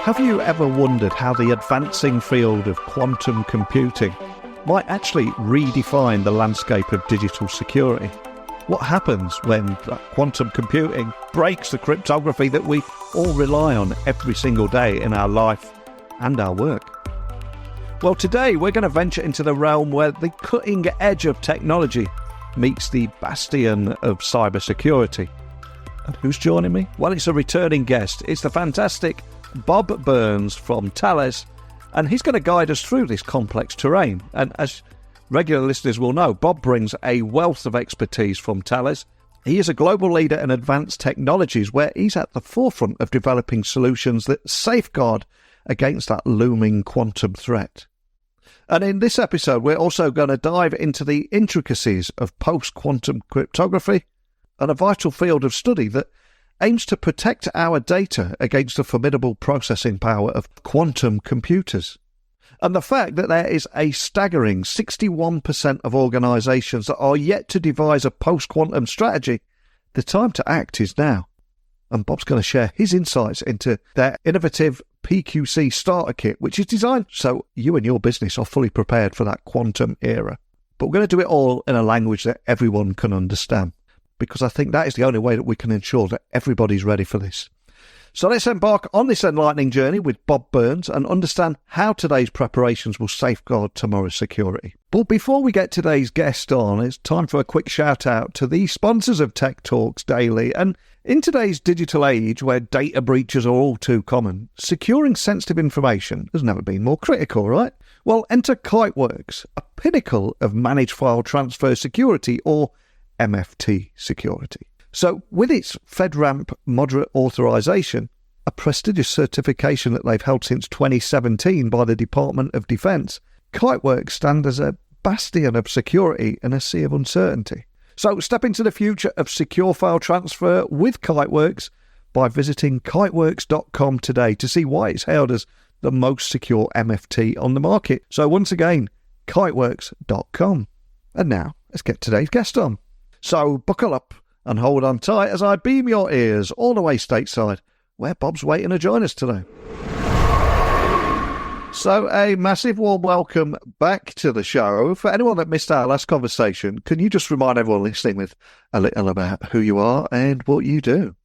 Have you ever wondered how the advancing field of quantum computing might actually redefine the landscape of digital security? What happens when quantum computing breaks the cryptography that we all rely on every single day in our life and our work? Well, today we're going to venture into the realm where the cutting edge of technology meets the bastion of cybersecurity. And who's joining me? Well, it's a returning guest. It's the fantastic Bob Burns from Thales, and he's going to guide us through this complex terrain. And as regular listeners will know, Bob brings a wealth of expertise from Thales. He is a global leader in advanced technologies where he's at the forefront of developing solutions that safeguard against that looming quantum threat. And in this episode, we're also going to dive into the intricacies of post-quantum cryptography, and a vital field of study that aims to protect our data against the formidable processing power of quantum computers. And the fact that there is a staggering 61% of organisations that are yet to devise a post-quantum strategy, the time to act is now. And Bob's going to share his insights into their innovative PQC starter kit, which is designed so you and your business are fully prepared for that quantum era. But we're going to do it all in a language that everyone can understand, because I think that is the only way that we can ensure that everybody's ready for this. So let's embark on this enlightening journey with Bob Burns and understand how today's preparations will safeguard tomorrow's security. But before we get today's guest on, it's time for a quick shout out to the sponsors of Tech Talks Daily. And in today's digital age where data breaches are all too common, securing sensitive information has never been more critical, right? Well, enter Kiteworks, a pinnacle of managed file transfer security, or MFT security. So with its FedRAMP moderate authorization, a prestigious certification that they've held since 2017 by the Department of Defense, Kiteworks stands as a bastion of security in a sea of uncertainty. So step into the future of secure file transfer with Kiteworks by visiting kiteworks.com today to see why it's hailed as the most secure MFT on the market. So once again, kiteworks.com. And now let's get today's guest on. So buckle up and hold on tight as I beam your ears all the way stateside, where Bob's waiting to join us today. So a massive warm welcome back to the show. For anyone that missed our last conversation, can you just remind everyone listening with a little about who you are and what you do?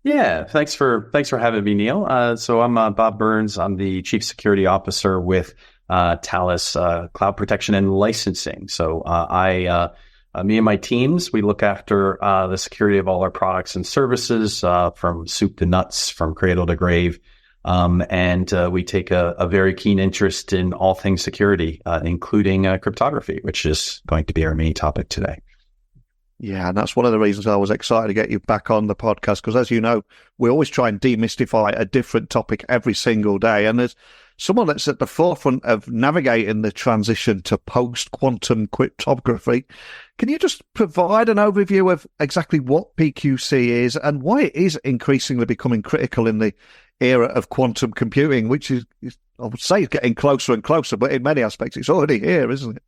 Yeah, thanks for having me, Neil. So I'm Bob Burns. I'm the Chief Security Officer with Thales Cloud Protection and Licensing. So me and my teams, we look after the security of all our products and services, from soup to nuts, from cradle to grave. And we take a very keen interest in all things security, including cryptography, which is going to be our main topic today. Yeah, and that's one of the reasons I was excited to get you back on the podcast, because as you know, we always try and demystify a different topic every single day. And there's someone that's at the forefront of navigating the transition to post-quantum cryptography. Can you just provide an overview of exactly what PQC is and why it is increasingly becoming critical in the era of quantum computing, which is I would say, getting closer and closer, but in many aspects, it's already here, isn't it?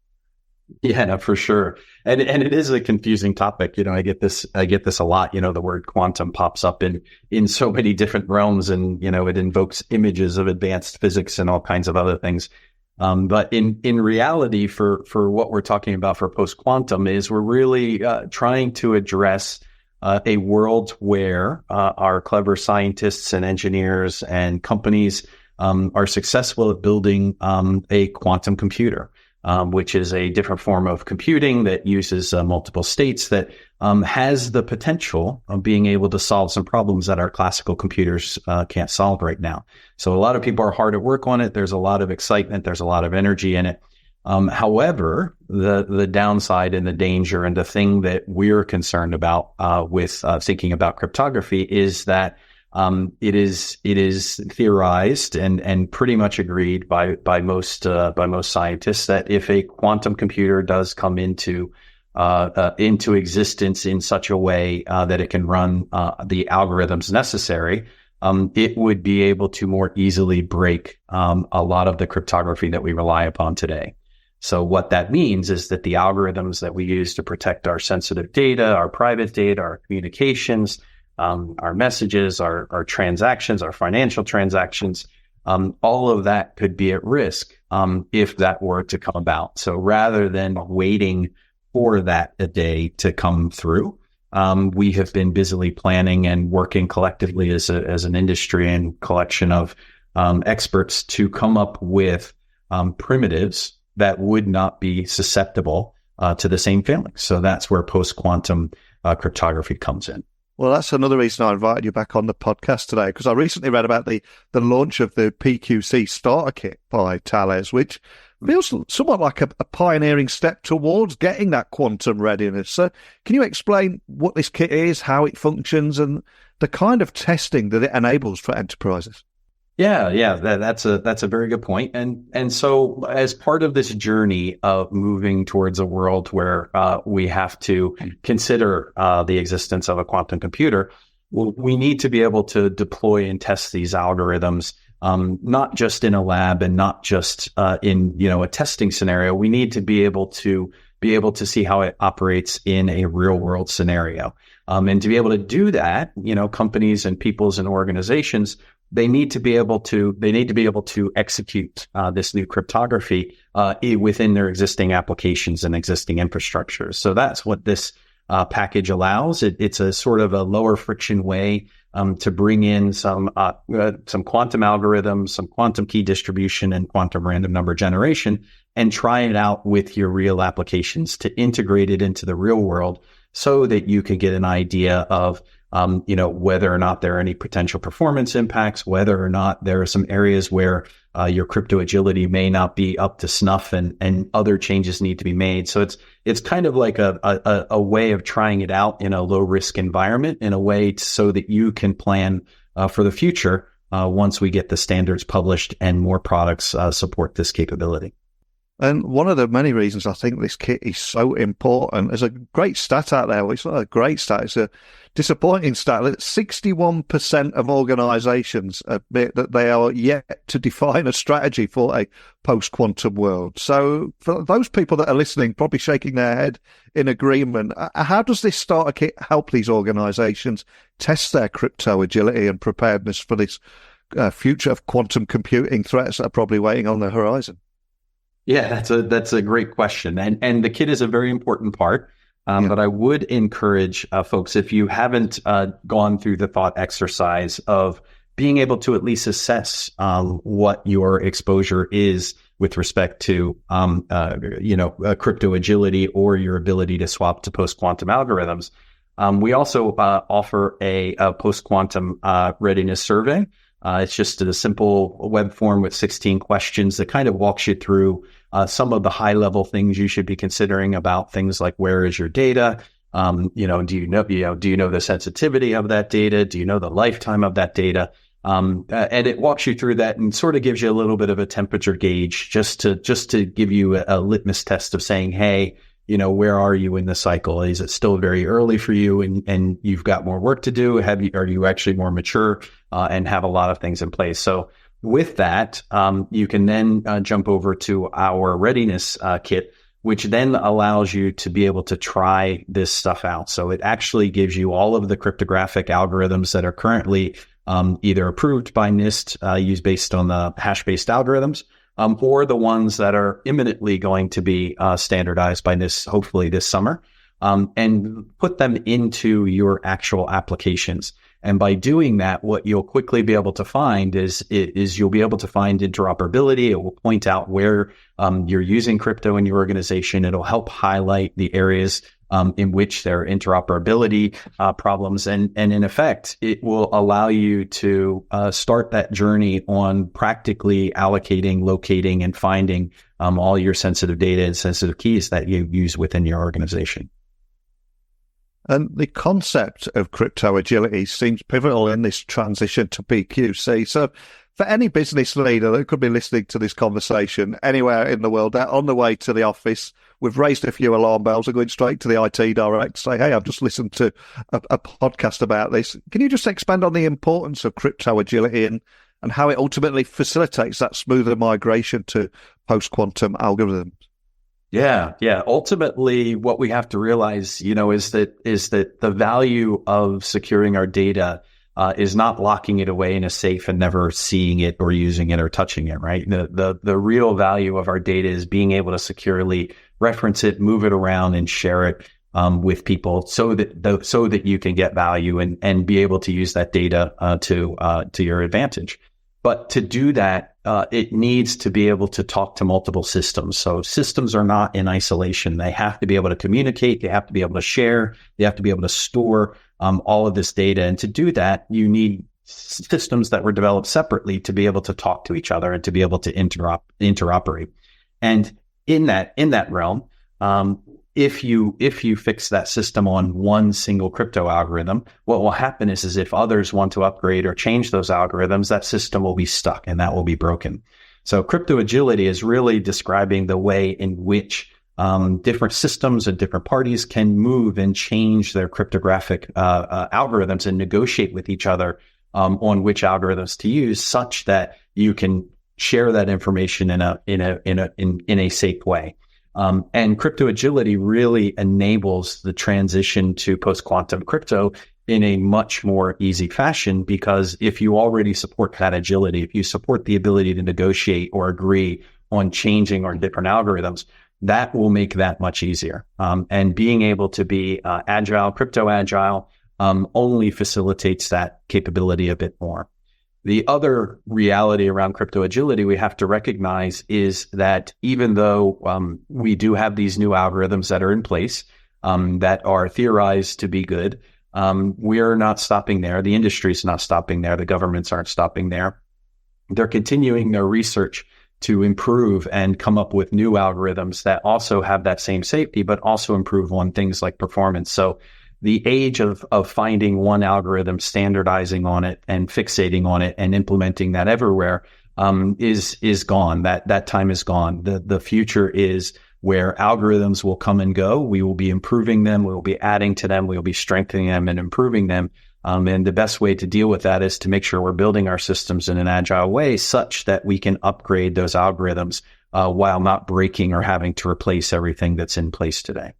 Yeah, no, for sure. And it is a confusing topic. I get this a lot. The word quantum pops up in so many different realms, and, it invokes images of advanced physics and all kinds of other things. But in reality, for what we're talking about for post-quantum is we're really trying to address a world where our clever scientists and engineers and companies are successful at building a quantum computer. Which is a different form of computing that uses multiple states that has the potential of being able to solve some problems that our classical computers can't solve right now. So a lot of people are hard at work on it. There's a lot of excitement. There's a lot of energy in it. However, the downside and the danger and the thing that we're concerned about with thinking about cryptography is that it is theorized and pretty much agreed by most scientists that if a quantum computer does come into existence in such a way that it can run the algorithms necessary, it would be able to more easily break a lot of the cryptography that we rely upon today. So what that means is that the algorithms that we use to protect our sensitive data, our private data, our communications, our messages, our transactions, our financial transactions, all of that could be at risk if that were to come about. So rather than waiting for that a day to come through, we have been busily planning and working collectively as an industry and collection of experts to come up with primitives that would not be susceptible to the same failings. So that's where post-quantum cryptography comes in. Well, that's another reason I invited you back on the podcast today, because I recently read about the launch of the PQC starter kit by Thales, which feels somewhat like a pioneering step towards getting that quantum readiness. So can you explain what this kit is, how it functions, and the kind of testing that it enables for enterprises? Yeah, that's a very good point. And so as part of this journey of moving towards a world where we have to consider the existence of a quantum computer, we need to be able to deploy and test these algorithms, not just in a lab and not just in a testing scenario. We need to be able to see how it operates in a real world scenario. And to be able to do that, companies and peoples and organizations, they need to be able to execute this new cryptography within their existing applications and existing infrastructures. So that's what this package allows. It's a sort of a lower friction way to bring in some quantum algorithms, some quantum key distribution, and quantum random number generation, and try it out with your real applications to integrate it into the real world, so that you can get an idea of whether or not there are any potential performance impacts, whether or not there are some areas where your crypto agility may not be up to snuff and other changes need to be made. So it's kind of like a way of trying it out in a low risk environment, in a way so that you can plan for the future once we get the standards published and more products support this capability. And one of the many reasons I think this kit is so important, there's a great stat out there. Well, it's not a great stat, it's a disappointing stat that 61% of organizations admit that they are yet to define a strategy for a post-quantum world. So for those people that are listening, probably shaking their head in agreement, how does this starter kit help these organizations test their crypto agility and preparedness for this future of quantum computing threats that are probably waiting on the horizon? Yeah, that's a great question. And the kit is a very important part. But I would encourage folks, if you haven't gone through the thought exercise of being able to at least assess what your exposure is with respect to crypto agility or your ability to swap to post-quantum algorithms, we also offer a post-quantum readiness survey. It's just a simple web form with 16 questions that kind of walks you through some of the high level things you should be considering about things like, where is your data? Do you know the sensitivity of that data? Do you know the lifetime of that data? And it walks you through that and sort of gives you a little bit of a temperature gauge just to give you a litmus test of saying, hey, where are you in the cycle? Is it still very early for you and you've got more work to do? Are you actually more mature and have a lot of things in place? So with that, you can then jump over to our readiness kit, which then allows you to be able to try this stuff out. So it actually gives you all of the cryptographic algorithms that are currently either approved by NIST, used based on the hash-based algorithms, or the ones that are imminently going to be standardized by NIST, hopefully this summer, and put them into your actual applications. And by doing that, what you'll quickly be able to find is you'll be able to find interoperability. It will point out where you're using crypto in your organization. It'll help highlight the areas in which there are interoperability problems. And in effect, it will allow you to start that journey on practically allocating, locating, and finding all your sensitive data and sensitive keys that you use within your organization. And the concept of crypto agility seems pivotal in this transition to PQC. So for any business leader that could be listening to this conversation anywhere in the world, they're on the way to the office, we've raised a few alarm bells, are going straight to the IT director, say, hey, I've just listened to a podcast about this. Can you just expand on the importance of crypto agility and how it ultimately facilitates that smoother migration to post-quantum algorithms? Yeah. Ultimately, what we have to realize, is that the value of securing our data is not locking it away in a safe and never seeing it or using it or touching it, right? The real value of our data is being able to securely reference it, move it around, and share it with people so that you can get value and be able to use that data to your advantage. But to do that, it needs to be able to talk to multiple systems. So systems are not in isolation. They have to be able to communicate. They have to be able to share. They have to be able to store all of this data. And to do that, you need systems that were developed separately to be able to talk to each other and to be able to interoperate. And in that realm, if you fix that system on one single crypto algorithm, what will happen is if others want to upgrade or change those algorithms, that system will be stuck and that will be broken. So crypto agility is really describing the way in which different systems and different parties can move and change their cryptographic algorithms and negotiate with each other on which algorithms to use, such that you can share that information in a safe way. And crypto agility really enables the transition to post-quantum crypto in a much more easy fashion, because if you already support that agility, if you support the ability to negotiate or agree on changing or different algorithms, that will make that much easier. And being able to be agile, crypto agile, only facilitates that capability a bit more. The other reality around crypto agility we have to recognize is that even though we do have these new algorithms that are in place that are theorized to be good, we're not stopping there. The industry's not stopping there. The governments aren't stopping there. They're continuing their research to improve and come up with new algorithms that also have that same safety, but also improve on things like performance. So the age of finding one algorithm, standardizing on it and fixating on it and implementing that everywhere is gone. That time is gone. The future is where algorithms will come and go. We will be improving them. We will be adding to them. We will be strengthening them and improving them. And the best way to deal with that is to make sure we're building our systems in an agile way such that we can upgrade those algorithms while not breaking or having to replace everything that's in place today.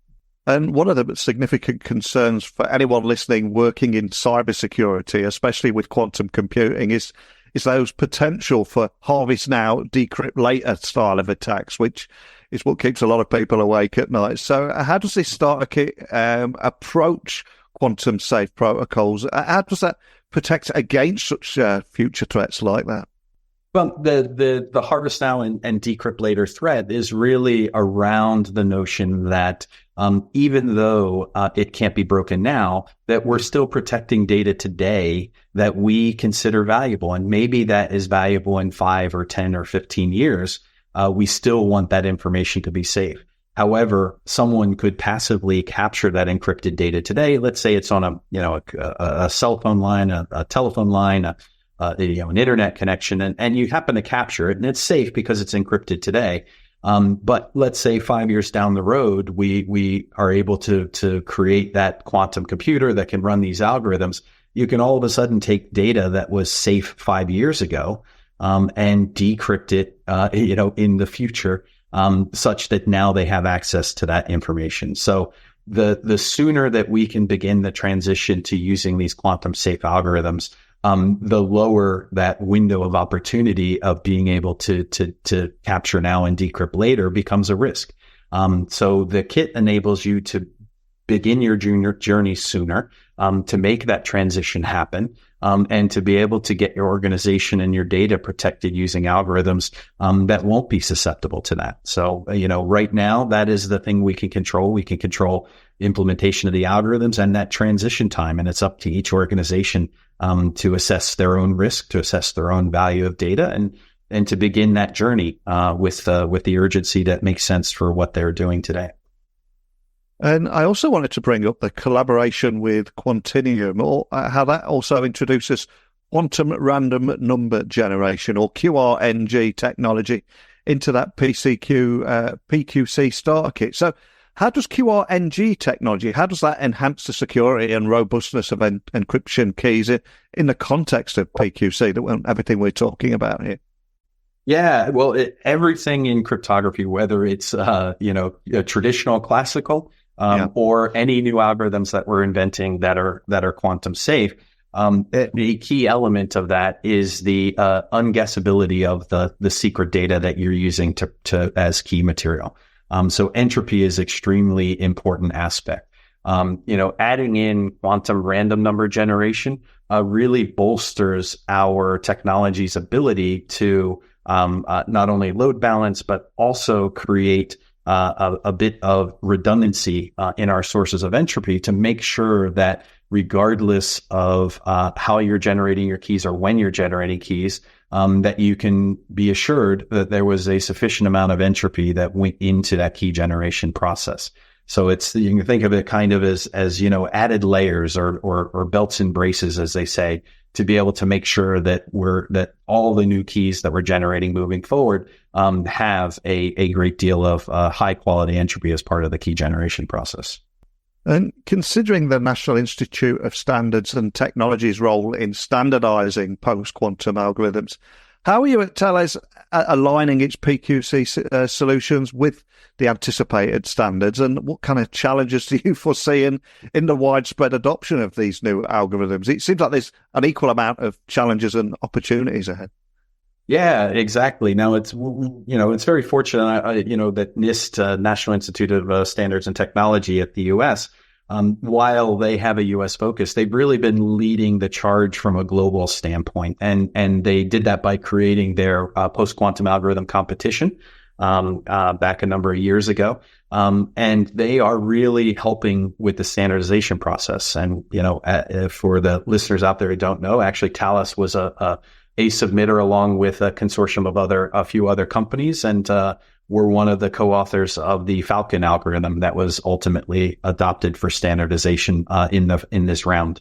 And one of the significant concerns for anyone listening working in cybersecurity, especially with quantum computing, is those potential for harvest now, decrypt later style of attacks, which is what keeps a lot of people awake at night. So how does this starter kit approach quantum safe protocols? How does that protect against such future threats like that? Well, the harvest now and decrypt later threat is really around the notion that even though it can't be broken now, that we're still protecting data today that we consider valuable. And maybe that is valuable in 5 or 10 or 15 years. We still want that information to be safe. However, someone could passively capture that encrypted data today. Let's say it's on a cell phone line, a telephone line, an internet connection, and you happen to capture it, and it's safe because it's encrypted today. But let's say 5 years down the road, we are able to create that quantum computer that can run these algorithms. You can all of a sudden take data that was safe 5 years ago and decrypt it, in the future, such that now they have access to that information. So the sooner that we can begin the transition to using these quantum safe algorithms, the lower that window of opportunity of being able to capture now and decrypt later becomes a risk. So the kit enables you to begin your journey sooner, to make that transition happen, and to be able to get your organization and your data protected using algorithms that won't be susceptible to that. So, right now, that is the thing we can control. We can control implementation of the algorithms and that transition time. And it's up to each organization to assess their own risk, to assess their own value of data, and to begin that journey with the urgency that makes sense for what they're doing today. And I also wanted to bring up the collaboration with Quantinuum, or how that also introduces quantum random number generation, or QRNG technology, into that PQC starter kit. So how does QRNG technology, how does that enhance the security and robustness of encryption keys in the context of PQC, everything we're talking about here? Yeah, well, everything in cryptography, whether it's traditional classical Yeah. or any new algorithms that we're inventing that are quantum safe, the key element of that is the unguessability of the secret data that you're using to as key material. So entropy is extremely important aspect. Adding in quantum random number generation really bolsters our technology's ability to not only load balance, but also create a bit of redundancy in our sources of entropy to make sure that regardless of how you're generating your keys or when you're generating keys, that you can be assured that there was a sufficient amount of entropy that went into that key generation process. So you can think of it kind of as added layers or belts and braces, as they say, to be able to make sure that that all the new keys that we're generating moving forward have a great deal of high quality entropy as part of the key generation process. And considering the National Institute of Standards and Technology's role in standardizing post-quantum algorithms, how are you at Thales aligning its PQC solutions with the anticipated standards, and what kind of challenges do you foresee in the widespread adoption of these new algorithms? It seems like there's an equal amount of challenges and opportunities ahead. Yeah, exactly. Now it's very fortunate, that NIST, National Institute of Standards and Technology at the U.S., while they have a U.S. focus, they've really been leading the charge from a global standpoint, and they did that by creating their post-quantum algorithm competition back a number of years ago, and they are really helping with the standardization process. And for the listeners out there who don't know, actually, Thales was a submitter along with a consortium of a few other companies, and we're one of the co-authors of the Falcon algorithm that was ultimately adopted for standardization in this round.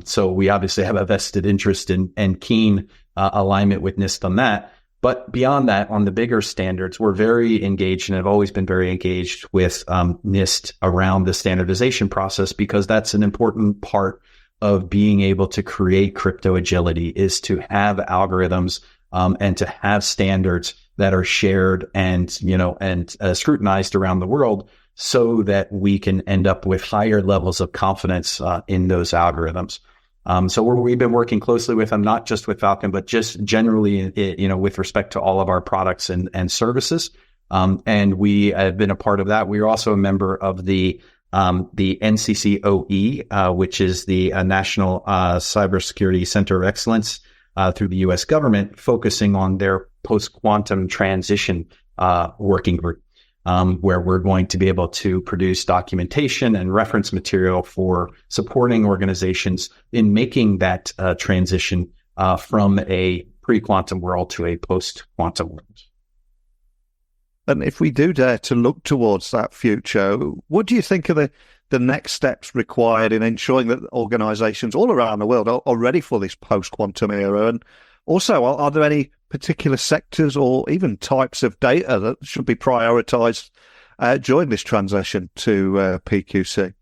So we obviously have a vested interest and keen alignment with NIST on that. But beyond that, on the bigger standards, we're very engaged and have always been very engaged with NIST around the standardization process, because that's an important part of being able to create crypto agility, is to have algorithms and to have standards that are shared and scrutinized around the world, so that we can end up with higher levels of confidence in those algorithms. So we've been working closely with them, not just with Falcon, but just generally, with respect to all of our products and services. And we have been a part of that. We are also a member of the NCCOE, which is the National Cybersecurity Center of Excellence through the U.S. government, focusing on their post-quantum transition working group, where we're going to be able to produce documentation and reference material for supporting organizations in making that transition from a pre-quantum world to a post-quantum world. And if we do dare to look towards that future, what do you think are the next steps required in ensuring that organizations all around the world are ready for this post-quantum era? And also, are there any particular sectors or even types of data that should be prioritized during this transition to PQC?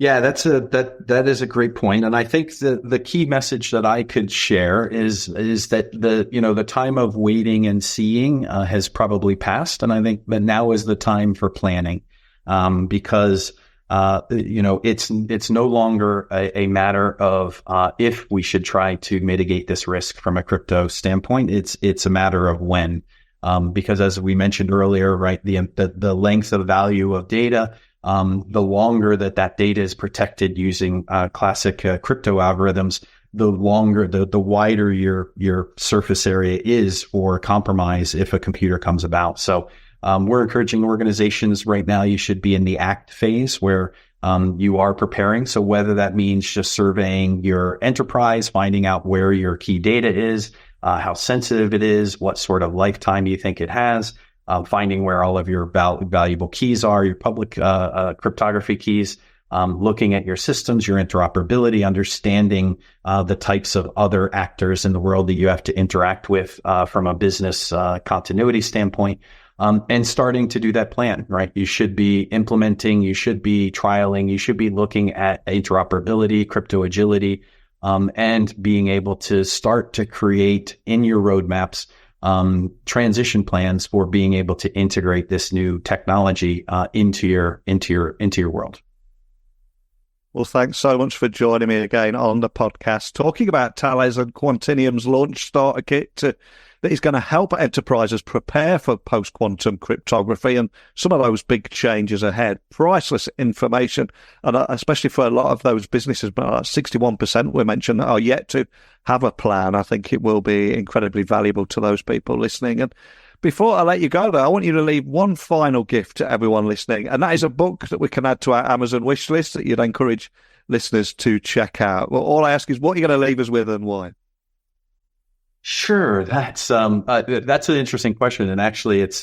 Yeah, that is a great point. And I think the key message that I could share is that the time of waiting and seeing has probably passed. And I think that now is the time for planning, because it's no longer a matter of if we should try to mitigate this risk from a crypto standpoint. It's a matter of when, because as we mentioned earlier, right, the length of value of data, the longer that data is protected using classic crypto algorithms, the wider your surface area is for compromise if a computer comes about. So we're encouraging organizations right now, you should be in the act phase where you are preparing. So whether that means just surveying your enterprise, finding out where your key data is, how sensitive it is, what sort of lifetime you think it has, finding where all of your valuable keys are, your public cryptography keys, looking at your systems, your interoperability, understanding the types of other actors in the world that you have to interact with from a business continuity standpoint, and starting to do that plan, right? You should be implementing, you should be trialing, you should be looking at interoperability, crypto agility, and being able to start to create in your roadmaps transition plans for being able to integrate this new technology into your world. Well, thanks so much for joining me again on the podcast, talking about Thales and Quantinium's launch starter kit that is going to help enterprises prepare for post-quantum cryptography and some of those big changes ahead. Priceless information, and especially for a lot of those businesses, but 61% we mentioned that are yet to have a plan. I think it will be incredibly valuable to those people listening. And before I let you go, though, I want you to leave one final gift to everyone listening, and that is a book that we can add to our Amazon wish list that you'd encourage listeners to check out. Well, all I ask is, what are you going to leave us with and why? Sure, that's an interesting question, and actually, it's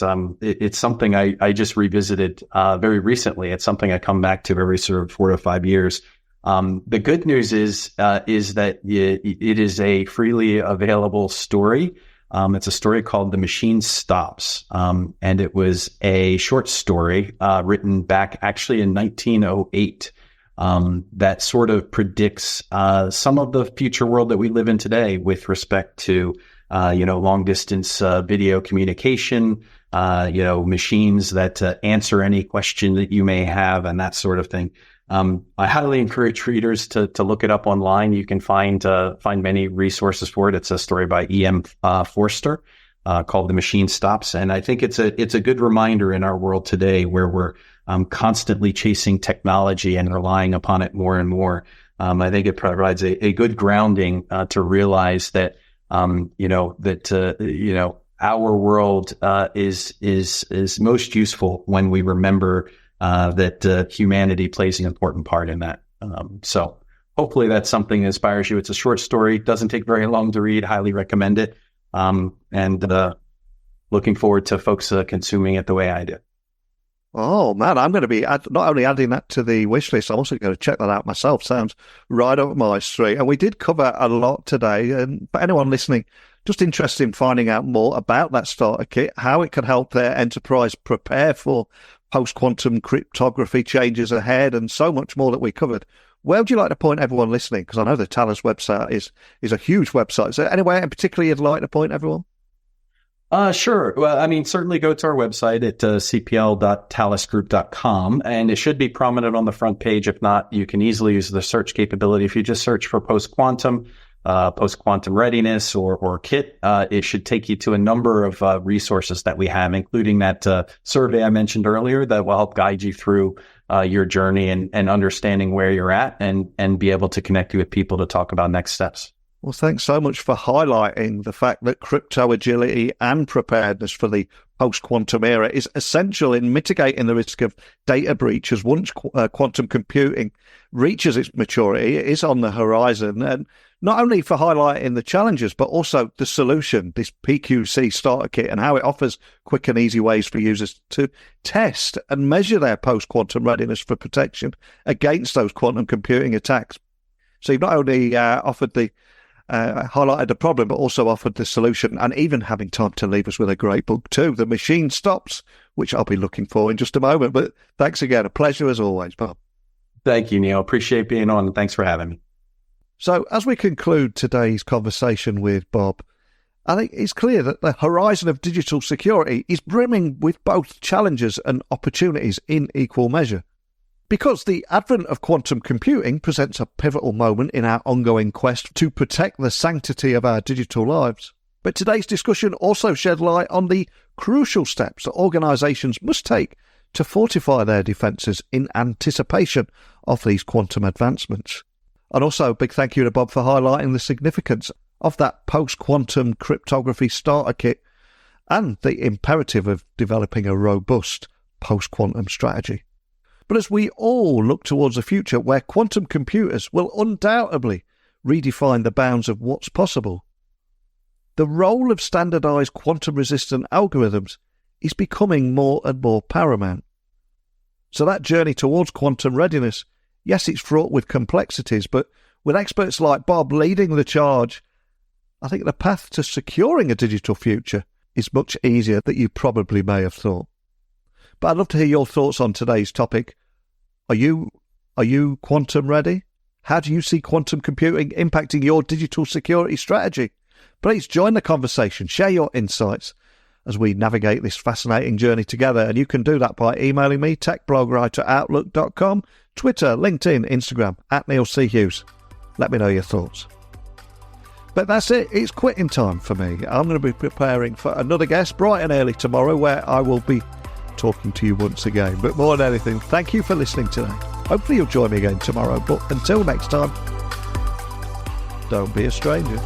something I just revisited very recently. It's something I come back to every sort of 4 to 5 years. The good news is that it is a freely available story. It's a story called The Machine Stops, and it was a short story written back actually in 1908 that sort of predicts some of the future world that we live in today with respect to long distance video communication, machines that answer any question that you may have, and that sort of thing. I highly encourage readers to look it up online. You can find many resources for it. It's a story by E.M. Forster called The Machine Stops. And I think it's a good reminder in our world today where we're constantly chasing technology and relying upon it more and more. I think it provides a good grounding to realize that our world is most useful when we remember that humanity plays an important part in that. So hopefully that's something that inspires you. It's a short story. Doesn't take very long to read. Highly recommend it. And looking forward to folks consuming it the way I do. Oh, man, I'm going to be not only adding that to the wish list, I'm also going to check that out myself. Sounds right up my street. And we did cover a lot today. And for anyone listening, just interested in finding out more about that starter kit, how it can help their enterprise prepare for post-quantum cryptography changes ahead, and so much more that we covered, where would you like to point everyone listening? Because I know the Thales website is a huge website. Is there anywhere in particular you'd like to point everyone? Sure. Well, I mean, certainly go to our website at cpl.thalesgroup.com, and it should be prominent on the front page. If not, you can easily use the search capability. If you just search for post-quantum readiness or kit, it should take you to a number of resources that we have, including that survey I mentioned earlier that will help guide you through your journey and understanding where you're at and be able to connect you with people to talk about next steps. Well, thanks so much for highlighting the fact that crypto agility and preparedness for the post-quantum era is essential in mitigating the risk of data breaches once quantum computing reaches its maturity. It is on the horizon, and not only for highlighting the challenges, but also the solution, this PQC starter kit, and how it offers quick and easy ways for users to test and measure their post-quantum readiness for protection against those quantum computing attacks. So you've not only highlighted the problem, but also offered the solution, and even having time to leave us with a great book too, The Machine Stops, which I'll be looking for in just a moment. But thanks again. A pleasure as always, Bob. Thank you, Neil. Appreciate being on, and thanks for having me. So as we conclude today's conversation with Bob, I think it's clear that the horizon of digital security is brimming with both challenges and opportunities in equal measure. Because the advent of quantum computing presents a pivotal moment in our ongoing quest to protect the sanctity of our digital lives. But today's discussion also shed light on the crucial steps that organisations must take to fortify their defences in anticipation of these quantum advancements. And also a big thank you to Bob for highlighting the significance of that post-quantum cryptography starter kit and the imperative of developing a robust post-quantum strategy. But as we all look towards a future where quantum computers will undoubtedly redefine the bounds of what's possible, the role of standardised quantum-resistant algorithms is becoming more and more paramount. So that journey towards quantum readiness, yes, it's fraught with complexities, but with experts like Bob leading the charge, I think the path to securing a digital future is much easier than you probably may have thought. But I'd love to hear your thoughts on today's topic. Are you quantum ready? How do you see quantum computing impacting your digital security strategy? Please join the conversation, share your insights as we navigate this fascinating journey together. And you can do that by emailing me, techblogwriter@outlook.com, Twitter, LinkedIn, Instagram, @NeilCHughes. Let me know your thoughts. But that's it. It's quitting time for me. I'm going to be preparing for another guest bright and early tomorrow, where I will be talking to you once again. But more than anything, thank you for listening today. Hopefully you'll join me again tomorrow. But until next time, don't be a stranger.